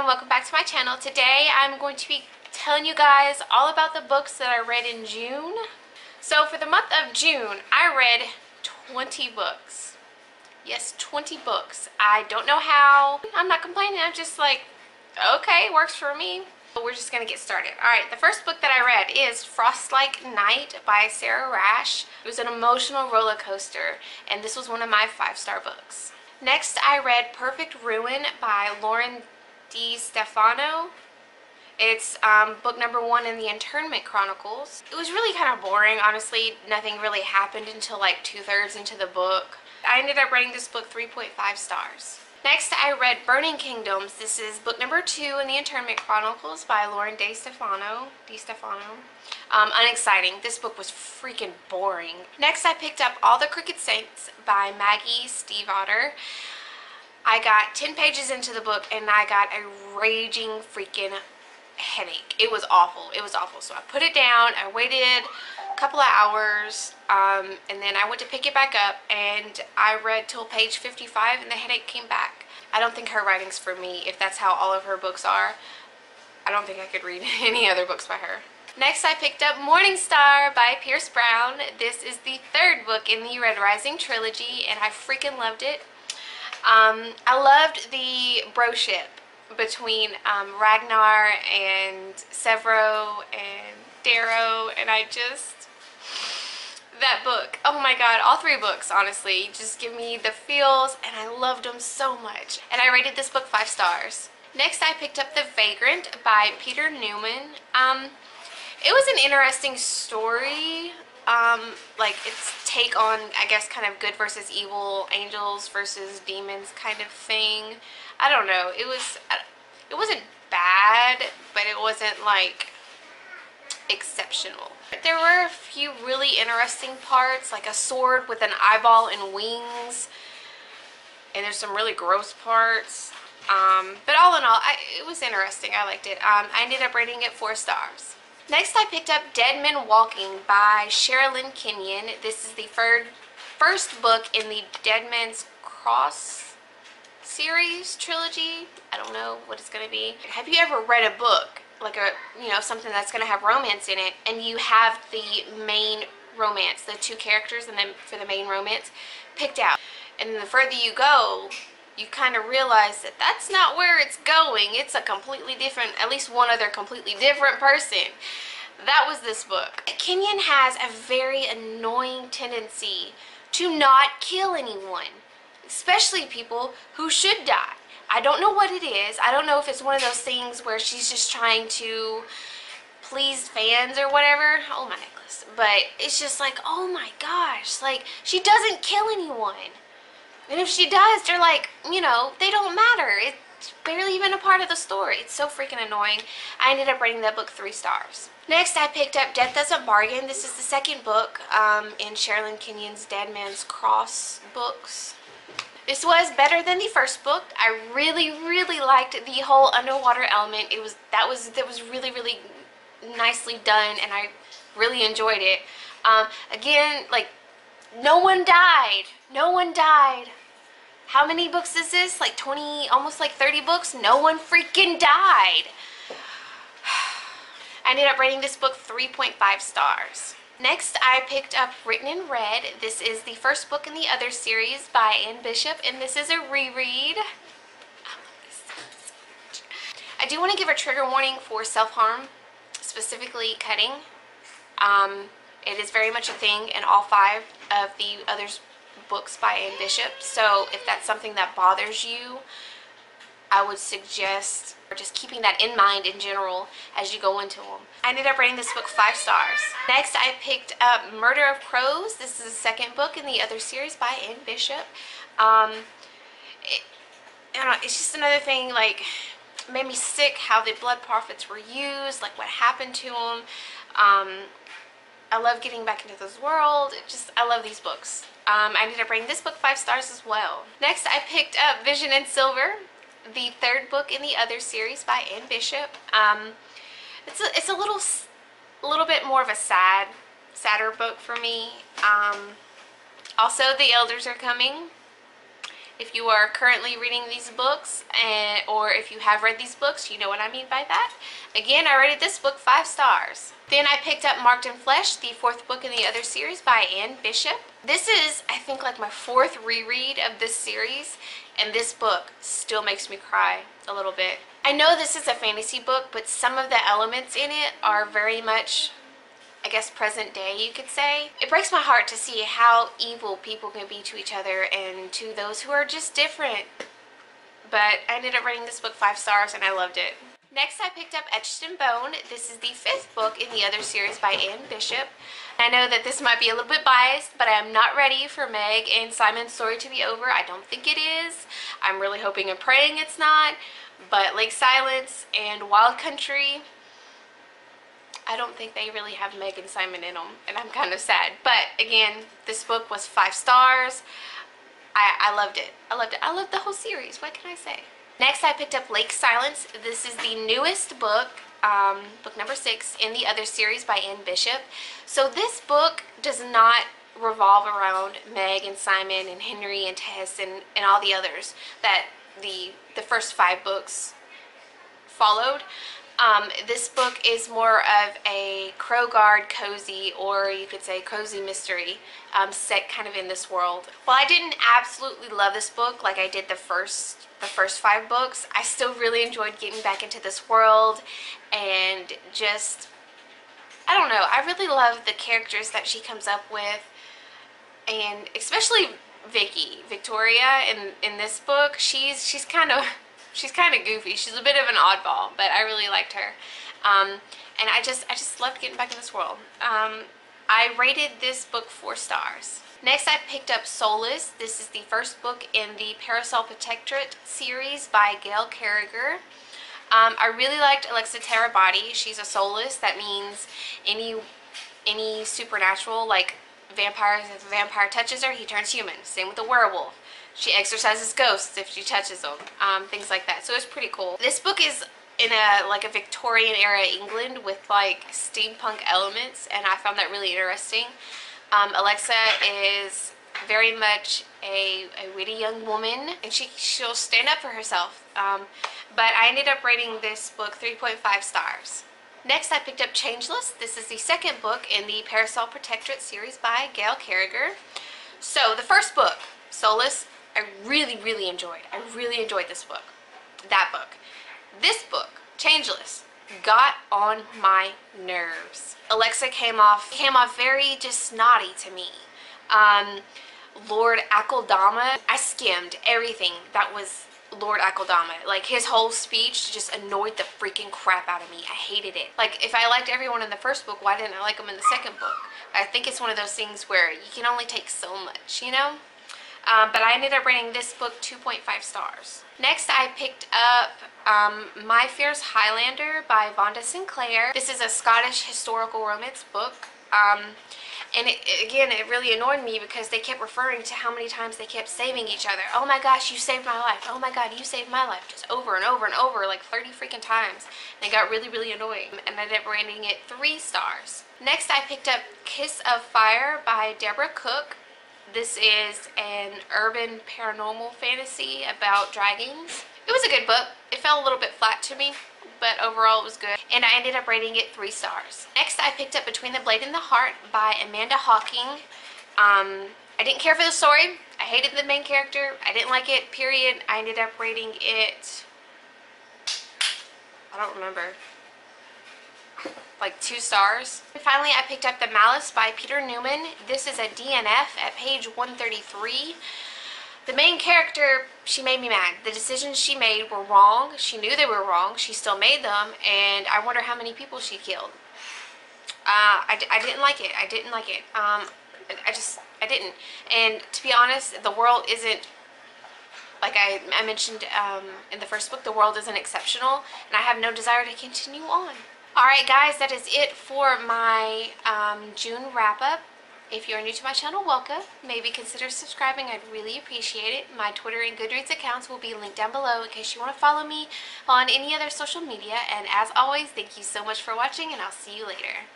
and welcome back to my channel. Today I'm going to be telling you guys all about the books that I read in June. So for the month of June, I read 20 books. Yes, 20 books. I don't know how. I'm not complaining. I'm just like, okay, works for me. But we're just going to get started. Alright, the first book that I read is Frost-like Night by Sarah Rash. It was an emotional roller coaster, and this was one of my 5-star books. Next, I read Perfect Ruin by Lauren D. Stefano. It's book number 1 in the Internment Chronicles. It was really kind of boring, honestly. Nothing really happened until like 2/3 into the book. I ended up rating this book 3.5 stars. Next, I read Burning Kingdoms. This is book number 2 in the Internment Chronicles by Lauren D. Stefano. Unexciting. This book was freaking boring. Next, I picked up All the Crooked Saints by Maggie Stiefvater. I got 10 pages into the book and I got a raging freaking headache. It was awful. It was awful. So I put it down. I waited a couple of hours and then I went to pick it back up and I read till page 55 and the headache came back. I don't think her writing's for me. If that's how all of her books are, I don't think I could read any other books by her. Next, I picked up Morning Star by Pierce Brown. This is the 3rd book in the Red Rising trilogy and I freaking loved it. I loved the broship between Ragnar and Severo and Darrow, and that book, oh my god, all 3 books honestly just give me the feels and I loved them so much, and I rated this book 5 stars. Next, I picked up The Vagrant by Peter Newman. It was an interesting story, like its take on, I guess, kind of good versus evil, angels versus demons kind of thing. I don't know, it wasn't bad, but it wasn't like exceptional. There were a few really interesting parts, like a sword with an eyeball and wings, and there's some really gross parts, but all in all, it was interesting. I liked it. I ended up rating it 4 stars. Next, I picked up Dead Men Walking by Sherilyn Kenyon. This is the first book in the Dead Men's Cross series trilogy. I don't know what it's going to be. Have you ever read a book, like something that's going to have romance in it, and you have the main romance, the 2 characters, and then for the main romance picked out, and then the further you go, you kind of realize that that's not where it's going. It's a completely different, at least one other completely different person. That was this book. Kenyon has a very annoying tendency to not kill anyone, especially people who should die. I don't know what it is. I don't know if it's one of those things where she's just trying to please fans or whatever. Oh, my necklace. But it's just like, oh my gosh, like, she doesn't kill anyone. And if she does, they're like, they don't matter. It's barely even a part of the story. It's so freaking annoying. I ended up rating that book 3 stars. Next, I picked up Death as a Bargain. This is the 2nd book in Sherilyn Kenyon's Dead Man's Cross books. This was better than the 1st book. I really, really liked the whole underwater element. That was really, really nicely done, and I really enjoyed it. Again, like, no one died. No one died. How many books is this? Like 20, almost like 30 books? No one freaking died. I ended up rating this book 3.5 stars. Next, I picked up Written in Red. This is the 1st book in the Other series by Anne Bishop, and this is a reread. I love this so much. I do want to give a trigger warning for self-harm, specifically cutting. It is very much a thing in all 5 of the Others books by Anne Bishop, so if that's something that bothers you, I would suggest just keeping that in mind in general as you go into them. I ended up rating this book 5 stars. Next, I picked up Murder of Crows. This is the 2nd book in the Other series by Anne Bishop. I don't know, it's just another thing, like, it made me sick how the blood prophets were used, like what happened to them. I love getting back into this world. I love these books. I ended up rating this book 5 stars as well. Next, I picked up Vision in Silver, the 3rd book in the Other series by Anne Bishop. It's a little bit more of a sadder book for me. Also, The Elders Are Coming. If you are currently reading these books, or if you have read these books, you know what I mean by that. Again, I rated this book 5 stars. Then I picked up Marked in Flesh, the 4th book in the other series by Anne Bishop. This is, I think, like my 4th reread of this series, and this book still makes me cry a little bit. I know this is a fantasy book, but some of the elements in it are very much, I guess, present day, you could say. It breaks my heart to see how evil people can be to each other and to those who are just different. But I ended up rating this book 5 stars, and I loved it. Next, I picked up Etched in Bone. This is the 5th book in the other series by Anne Bishop. I know that this might be a little bit biased, but I am not ready for Meg and Simon's story to be over. I don't think it is. I'm really hoping and praying it's not. But Lake Silence and Wild Country, I don't think they really have Meg and Simon in them, and I'm kind of sad. But again, this book was 5 stars. I loved it. I loved it. I loved the whole series. What can I say? Next, I picked up Lake Silence. This is the newest book, book number 6 in the other series by Anne Bishop. So this book does not revolve around Meg and Simon and Henry and Tess and all the others that the first 5 books followed. This book is more of a Crow Guard cozy, or you could say cozy mystery, set kind of in this world. While I didn't absolutely love this book like I did the first 5 books, I still really enjoyed getting back into this world, and just, I don't know, I really love the characters that she comes up with, and especially Victoria in this book. She's kind of goofy. She's a bit of an oddball, but I really liked her. And I just loved getting back in this world. I rated this book 4 stars. Next, I picked up Soulless. This is the 1st book in the Parasol Protectorate series by Gail Carriger. I really liked Alexa Terabody. She's a soulless. That means any supernatural, like vampires. If a vampire touches her, he turns human. Same with the werewolf. She exorcises ghosts if she touches them, things like that. So it's pretty cool. This book is in a Victorian era England with like steampunk elements, and I found that really interesting. Alexa is very much a witty young woman, and she'll stand up for herself. But I ended up rating this book 3.5 stars. Next, I picked up Changeless. This is the 2nd book in the Parasol Protectorate series by Gail Carriger. So the 1st book, Soulless, I really enjoyed. I really enjoyed this book. That book. This book, Changeless, got on my nerves. Alexa came off very just snotty to me. Lord Akeldama, I skimmed everything that was Lord Akeldama. Like, his whole speech just annoyed the freaking crap out of me. I hated it. Like, if I liked everyone in the 1st book, why didn't I like them in the 2nd book? I think it's one of those things where you can only take so much, you know? But I ended up rating this book 2.5 stars. Next, I picked up My Fierce Highlander by Vonda Sinclair. This is a Scottish historical romance book. And again, it really annoyed me because they kept referring to how many times they kept saving each other. Oh my gosh, you saved my life. Oh my god, you saved my life. Just over and over and over, like 30 freaking times. And it got really annoying. And I ended up rating it 3 stars. Next, I picked up Kiss of Fire by Deborah Cook. This is an urban paranormal fantasy about dragons. It was a good book. It fell a little bit flat to me, but overall it was good. And I ended up rating it 3 stars. Next, I picked up Between the Blade and the Heart by Amanda Hawking. I didn't care for the story. I hated the main character. I didn't like it, period. I ended up rating it, I don't remember, like 2 stars. And finally, I picked up The Malice by Peter Newman. This is a DNF at page 133. The main character, she made me mad. The decisions she made were wrong. She knew they were wrong. She still made them, and I wonder how many people she killed. I didn't like it. I didn't like it. I didn't. And to be honest, the world isn't, like I mentioned in the 1st book, the world isn't exceptional, and I have no desire to continue on. Alright guys, that is it for my June wrap-up. If you're new to my channel, welcome. Maybe consider subscribing. I'd really appreciate it. My Twitter and Goodreads accounts will be linked down below in case you want to follow me on any other social media. And as always, thank you so much for watching, and I'll see you later.